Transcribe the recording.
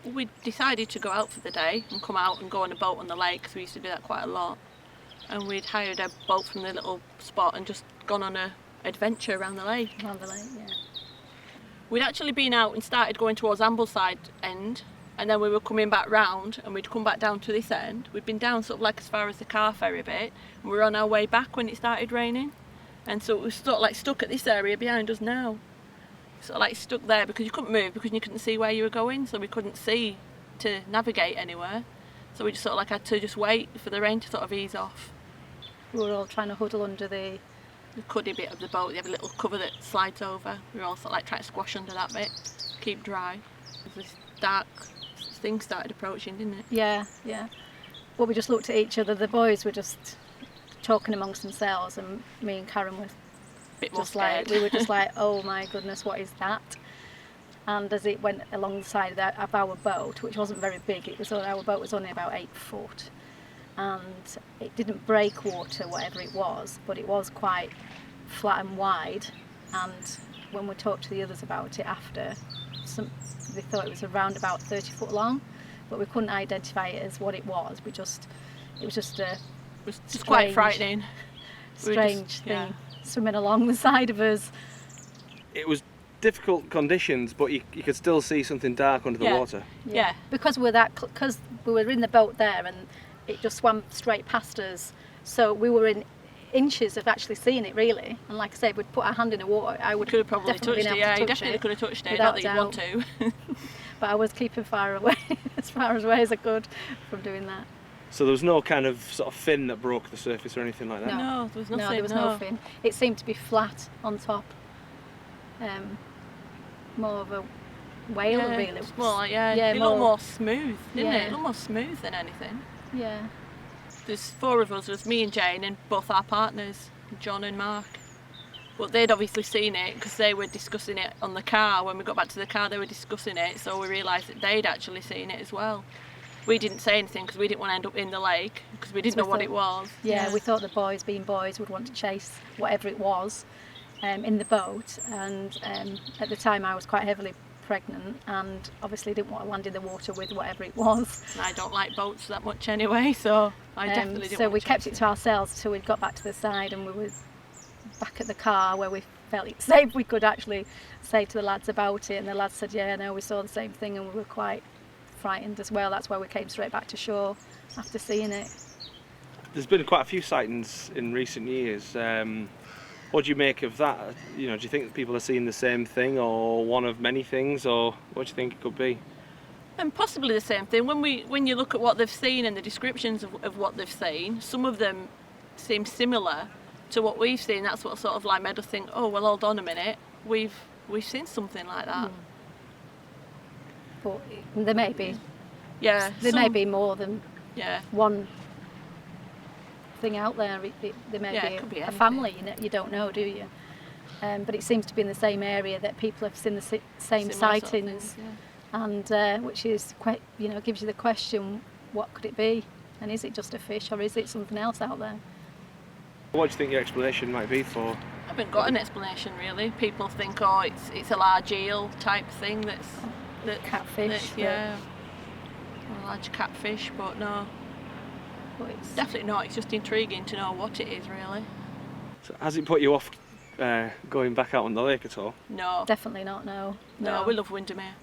We decided to go out for the day and come out and go on a boat on the lake, because we used to do that quite a lot. And we'd hired a boat from the little spot and just gone on a adventure around the lake. Around the lake, yeah. We'd actually been out and started going towards Ambleside end, and then we were coming back round and we'd come back down to this end. We'd been down sort of like as far as the car ferry bit, and we were on our way back when it started raining. And so it was sort of like stuck at this area behind us now. Sort of like stuck there because you couldn't move, because you couldn't see where you were going, so we couldn't see to navigate anywhere. So we just sort of like had to just wait for the rain to sort of ease off. We were all trying to huddle under the cuddy bit of the boat. They have a little cover that slides over. We were all sort of like trying to squash under that bit, keep dry. This dark thing started approaching, didn't it? Yeah. Well, we just looked at each other. The boys were just talking amongst themselves, and me and Karen were Bit more just like, scared. we were just like, oh my goodness, what is that? And as it went along the side of our boat, which wasn't very big, our boat was only about 8 foot, and it didn't break water, whatever it was, but it was quite flat and wide. And when we talked to the others about it after, they thought it was around about 30 foot long, but we couldn't identify it as what it was. It was just a It was just quite strange, frightening. strange thing swimming along the side of us. It was difficult conditions, but you could still see something dark under the water. Yeah. Because we were in the boat there, and it just swam straight past us, so we were in inches of actually seeing it, really. And like I said, we'd put our hand in the water, I would Could have probably definitely touched been it. able Yeah, to you touch definitely it, could have touched it. without Not that you want to. but I was keeping far away, as far away as I could from doing that. So there was no kind of sort of fin that broke the surface or anything like that? No, there was nothing. No, there was no fin. It seemed to be flat on top. More of a whale, really. It's more like, it more- looked more smooth, didn't Yeah. it? It looked more smooth than anything. Yeah. There's 4 of us. There's me and Jane and both our partners, John and Mark. But they'd obviously seen it because they were discussing it on the car. When we got back to the car, they were discussing it, so we realised that they'd actually seen it as well. We didn't say anything because we didn't want to end up in the lake, because we didn't know what it was. Yeah, we thought the boys, being boys, would want to chase whatever it was in the boat. And at the time I was quite heavily pregnant, and obviously didn't want to land in the water with whatever it was. And I don't like boats that much anyway, so I definitely didn't So want we to kept chase it to ourselves till we got back to the side, and we were back at the car where we felt it safe. We could actually say to the lads about it, and the lads said, yeah, no, we saw the same thing, and we were quite frightened as well. That's why we came straight back to shore after seeing it. There's been quite a few sightings in recent years. What do you make of that? You know, do you think that people are seeing the same thing, or one of many things, or what do you think it could be? And possibly the same thing. When you look at what they've seen and the descriptions of what they've seen, some of them seem similar to what we've seen. That's what sort of like made us think, oh well, hold on a minute, we've seen something like that. But there may be. Yeah. There may be more than Yeah. one thing out there. There may Yeah, it could be be a anything. family. You don't know, do you? But it seems to be in the same area that people have seen the same Similar sort of sightings, things, yeah. and which is gives you the question, what could it be? And is it just a fish, or is it something else out there? What do you think your explanation might be for? I haven't got an explanation really. People think, oh, it's a large eel type thing that Catfish. yeah, a large catfish, but no, But it's definitely not. It's just intriguing to know what it is really. So has it put you off going back out on the lake at all? No, definitely not. No. no, we love Windermere.